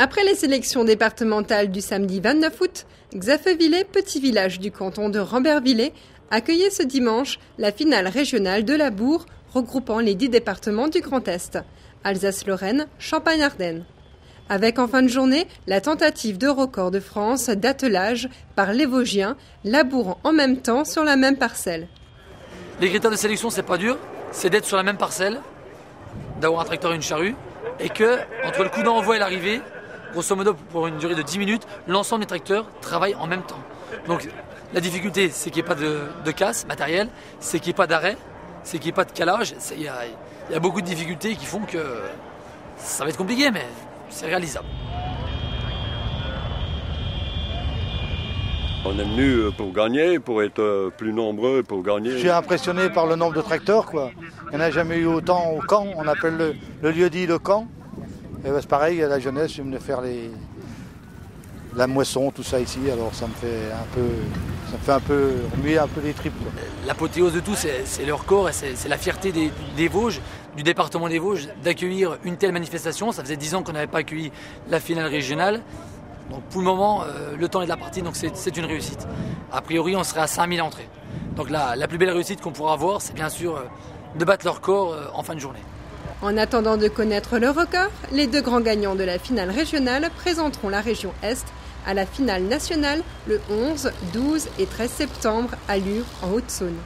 Après les sélections départementales du samedi 29 août, Xaffevillers, petit village du canton de Rambervillers, accueillait ce dimanche la finale régionale de la Bourre regroupant les 10 départements du Grand Est, Alsace-Lorraine, Champagne-Ardenne. Avec en fin de journée la tentative de record de France d'attelage par les Vosgiens, labourant en même temps sur la même parcelle. Les critères de sélection, c'est pas dur, c'est d'être sur la même parcelle, d'avoir un tracteur et une charrue, et que entre le coup d'envoi et l'arrivée, grosso modo pour une durée de 10 minutes, l'ensemble des tracteurs travaillent en même temps. Donc la difficulté, c'est qu'il n'y ait pas de casse matérielle, c'est qu'il n'y ait pas d'arrêt, c'est qu'il n'y ait pas de calage. Il y a beaucoup de difficultés qui font que ça va être compliqué, mais c'est réalisable. On est venu pour gagner, pour être plus nombreux, pour gagner. Je suis impressionné par le nombre de tracteurs, quoi. Il n'y en a jamais eu autant au camp, on appelle le lieu-dit le camp. Et ben c'est pareil, à la jeunesse, je venais faire la moisson, tout ça ici, alors ça me fait un peu remuer un peu les tripes, quoi. L'apothéose de tout, c'est le record et c'est la fierté des Vosges, du département des Vosges, d'accueillir une telle manifestation. Ça faisait 10 ans qu'on n'avait pas accueilli la finale régionale. Donc pour le moment, le temps est de la partie, donc c'est une réussite. A priori, on serait à 5000 entrées. Donc la plus belle réussite qu'on pourra avoir, c'est bien sûr de battre le record en fin de journée. En attendant de connaître le record, les 2 grands gagnants de la finale régionale présenteront la région Est à la finale nationale le 11, 12 et 13 septembre à Lure en Haute-Saône.